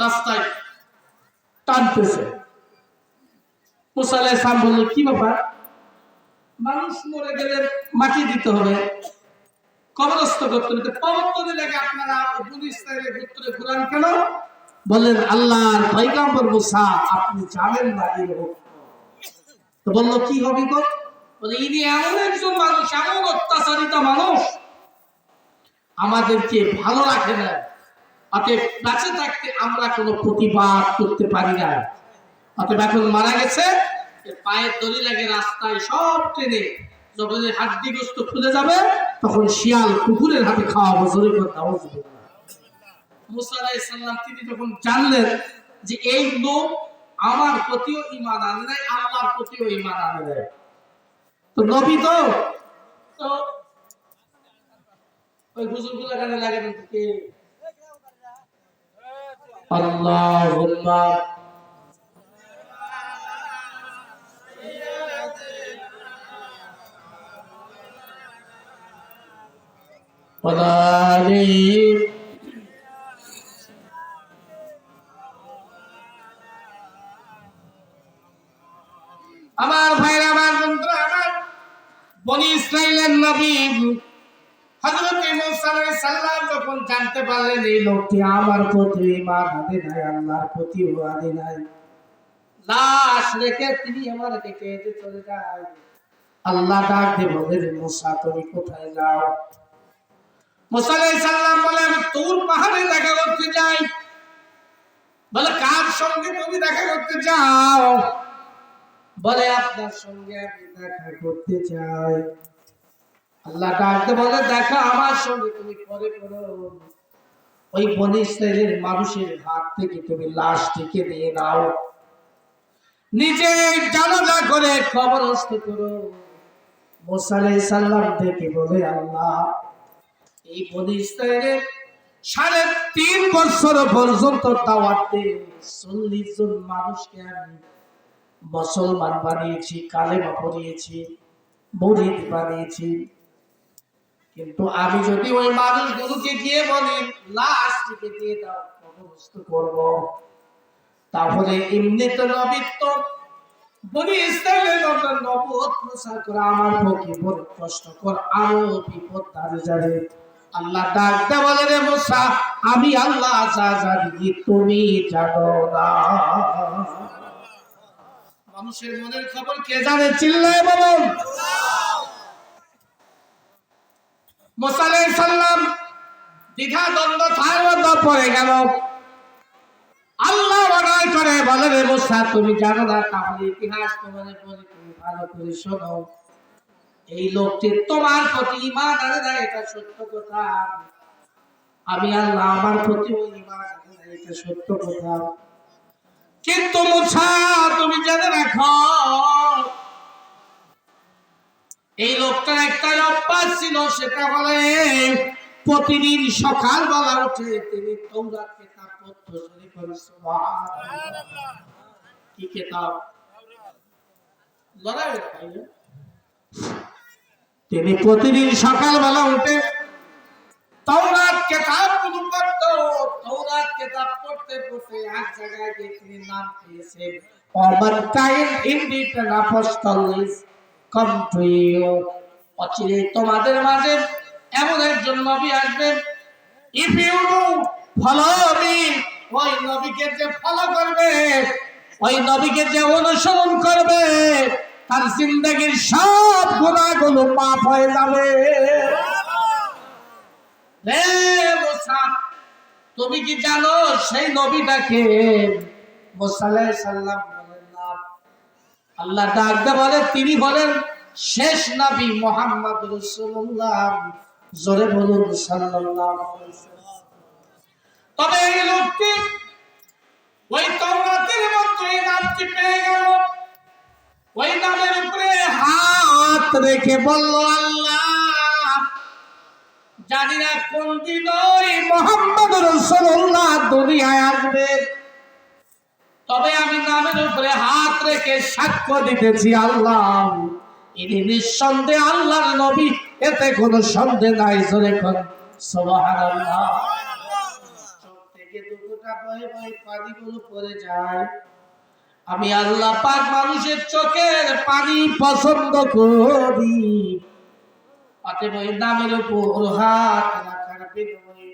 রাস্তায় টানতেছে। মুসা আলাইহিস সালাম বলল, কি ব্যাপার? মানুষ মরে গেলে মাটি দিতে হবে, কবরস্থ করতে হবে, পবিত্র লেগে আপনারা বনী ইসরাইলের ভিতরে ঘুরান কেন? বললেন, আল্লাহর পয়গম্বর মুসা আপনি জানেন না এরকম। তো বলল, কি হবে গো? বলে, ইনি এমন একজন মানুষ, এমন অত্যাচারিত মানুষ, আমাদেরকে ভালো রাখে না। অতএব বেঁচে থাকতে আমরা কোনো প্রতিবাদ করতে পারি না। অতএব এখন মারা গেছে, পায়ের দড়ি লাগে রাস্তায় সব ট্রেনে, যখন হাড্ডিগ্রস্ত খুলে যাবে তখন শিয়াল কুকুরের হাতে খাওয়াবো। জোরে করে দাওয়াত দিবেন। মুসা আলাইহিস সালাম তিনি যখন জানলেন যে এই লোক আমার প্রতিও ঈমান আনে নাই, আল্লাহর প্রতিও ঈমান আনে নাই, তো নবী তো ওই হুজুরগুলো এখানে লাগে না কি আল্লাহুম্মা আমার ভাইরা, আমার বন্ধুরা, আমার বনী ইসরাইলের নবী হযরত মুসা আলাইহিস সালাম যখন জানতে পারলেন এই লোকটি আমার প্রতি ঈমান আনে নাই, আল্লাহর প্রতিও আনে নাই, লাশ রেখে তিনি আমার দিকে এসে চলে যায়। আল্লাহ ডাক দিয়ে বলেন, মুসা তুমি কোথায় যাও? মুসা আলাইহিস সালাম বলে, আমি তুর পাহাড়ে দেখা করতে যাই। বলে, কার সঙ্গে তুমি দেখা করতে যাও? বলে, আপনার সঙ্গে আমি দেখা করতে চাই। আল্লাহ ডাকতে বলে, দেখা আমার সঙ্গে তুমি পরে করো, ওই বনী ইসরাইলের মানুষের হাত থেকে তুমি লাশটিকে নিয়ে নাও, নিজে জানাজা করে কবরস্থ করো। মুসা আলাইহিস সালাম দেখে বলে, আল্লাহ এই বনী ইসরাইলের 3.5 বছর পর্যন্ত দাওয়াত দিয়ে 40 জন মানুষকে আমি মুসলমান বানিয়েছি, কালেমা পড়িয়েছি, মুরিদ বানিয়েছি, কিন্তু আমি যদি ওই মানুষগুলোকে গিয়ে বলি লাশটিকে দিয়ে দাও, কবরস্থ করব, তাহলে এমনিতে নবীত্ব বনী ইসরাইলের নবুয়ত প্রচার করা আমার পক্ষে বড় কষ্টকর, আরো বিপদ দাঁড়িয়ে যাবে। আল্লাহ ডাকতে বলে, রে মুসা আমি আল্লাহ যা জানি তুমি জানো না। মানুষের মনের খবর কে জানে? চিল্লায় বলুন। মুসা আলাইহিস সালাম দ্বিধা দ্বন্দ্ব থার মধ্যে পড়ে গেল। আল্লাহ বাড়াই করে বলে, রে মুসা তুমি জানো না, তাহলে ইতিহাস তোমাদের বলি, তুমি ভালো করে শোনো। এই লোকটি তোমার প্রতি ঈমান আনে না, এটা সত্য কথা। আমি আল্লাহ আমার প্রতি ঈমান আনে না, এটা সত্য কথা। কিন্তু মুসা তুমি জেনে রাখো, এই লোকটার একটা অভ্যাস ছিল, সেটা হলে প্রতিদিন সকালবেলা উঠে তিনি তাওরাত কিতাব পড়তো। সুবহানাল্লাহ। কি কিতাব? লড়াই। তিনি প্রতিদিন সকালবেলা উঠে তাওরাত কিতাব পড়তো। তাওরাত কিতাব পড়তে পড়তে এক জায়গায় গিয়ে তিনি নাম পেয়েছেন, O mankind indeed an apostle is come to you. অচিরে তোমাদের মাঝে এমন একজন নবী আসবেন, ইফ ইউ ফলো মি, ওই নবীকে যে ফলো করবে, ওই নবীকে যে অনুসরণ করবে, তার জিন্দেগীর সব গুনাহগুলো মাফ হয়ে যাবে। রে মুসা তুমি কি জানো সেই নবীটাকে? মুসা আলাইহিস সালাম বলেন না। আল্লাহ ডাকতে বলে, তিনি বলেন শেষ নবী মুহাম্মদ রাসূলুল্লাহ। জোরে বলুন সাল্লাল্লাহু আলাইহি ওয়াসাল্লাম। তবে এই লোকটি ওই তাওরাতের মধ্যে নামটি পেয়ে গেল, ওই নামের উপরে হাত রেখে বলল, আল্লাহ জানি না কোন দিন ওই মুহাম্মদ রাসূলুল্লাহ দুনিয়ায় আসবে, তবে আমি নামের উপরে হাত রেখে সাক্ষ্য দিতেছি, আল্লাহ ইনি নিঃসন্দেহে আল্লাহর নবী, এতে কোনো সন্দেহ নাই। জোরে কোন সুবহানাল্লাহ। চোখ থেকে থেকে দুটোটা বয়ে বয়ে পানিগুলো পড়ে যায়, আমি আল্লাহ পাক মানুষের চোখের পানি পছন্দ করি। অতএব ওই নামের উপর হাত রাখার বিনিময়ে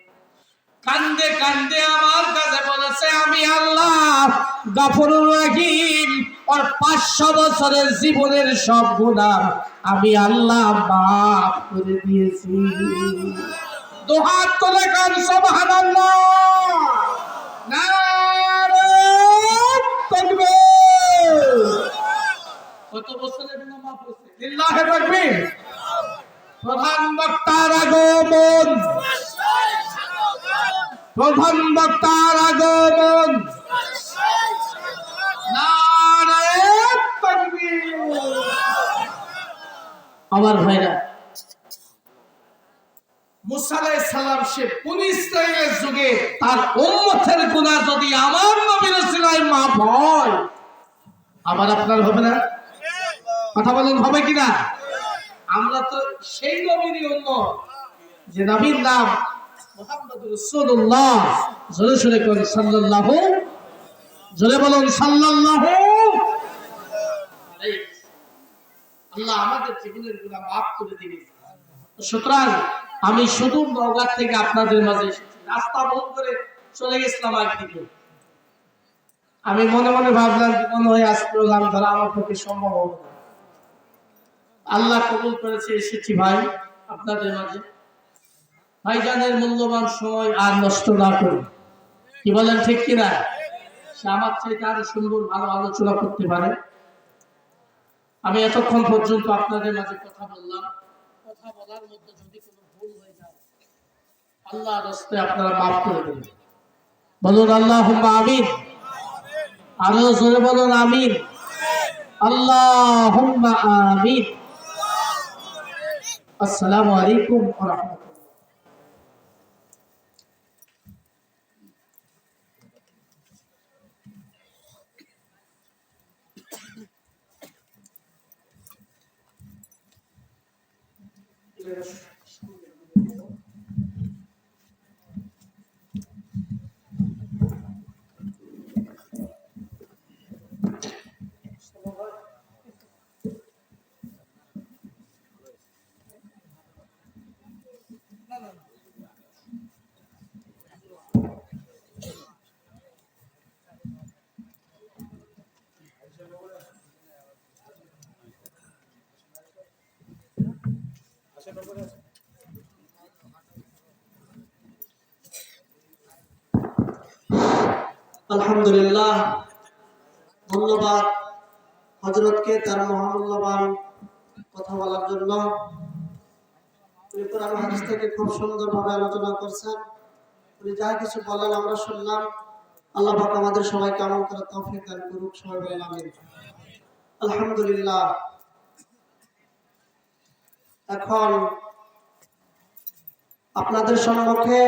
কান্দে কান্দে আমার কাছে বলেছে, আমি আল্লাহ গফুরুর রহিম, আর 500 বছরের জীবনের সব গুনাহ আমি আল্লাহ মাফ করে দিয়েছি। দুহাত তুলে কান সুবহানাল্লাহ, নারে তাকবীর। কত বছরের গুনাহ মাফ হয়েছে? লিল্লাহি তাকবীর। প্রধান বক্তার আগমন, প্রধান বক্তার আগমন, নারে তাকবীর। আমার ভাইরা, মুসা আলাইহিস সালাম সে বনী ইসরাইলের যুগে তার উম্মতের গুনাহ যদি আমার নবীর ওসিলায় মাফ হয়, আবার আপনার হবে না? কথা বলেন, হবে কিনা? আমরা তো সেই নবীরই উম্মত যে নবীর নাম মুহাম্মদুর রাসূলুল্লাহ। জোরে জোরে করে সাল্লাল্লাহু, জোরে বলুন সাল্লাল্লাহু আলাইহি। আল্লাহ আমাদের জীবনের গুনাহ মাফ করে দিবেন। সুতরাং আমি শুধু নওগাঁ থেকে আপনাদের মাঝে এসেছি, রাস্তা বন্ধ করে চলে গেছিলাম একদিকে। আমি মনে মনে ভাবলাম মনে হয় আজ প্রোগ্রাম ধরা আমার পক্ষে সম্ভব হবে না। আল্লাহ কবুল করেছে, এসেছি ভাই আপনাদের মাঝে। ভাইজানের মূল্যবান সময় আর নষ্ট না করি, কি বলেন ঠিক কিনা? সে আমার চাইতে আরো সুন্দর ভালো আলোচনা করতে পারে। আমি এতক্ষণ পর্যন্ত আপনাদের মাঝে কথা বললাম, কথা বলার মধ্যে যদি কোনো ভুল হয়ে যায় আল্লাহর রাস্তায় আপনারা মাফ করে দেবেন। বলুন আল্লাহুম্মা আমিন। আরো জোরে বলুন আমিন। আল্লাহুম্মা আমিন। আসসালামু আলাইকুম ওয়া রাহমাতুল্লাহ। আলহামদুলিল্লাহ, ধন্যবাদ হযরতকে তার মহামূল্যবান কথা বলার জন্য। উনি কোরআন হাদিস থেকে খুব সুন্দরভাবে আলোচনা করছেন। উনি যা কিছু বলেন আমরা শুনলাম। আল্লাহ পাক আমাদের সবাইকে আমল করার তৌফিক দান করুক। সবাই বলেন আমিন। আলহামদুলিল্লাহ। এখন আপনাদের সম্মুখে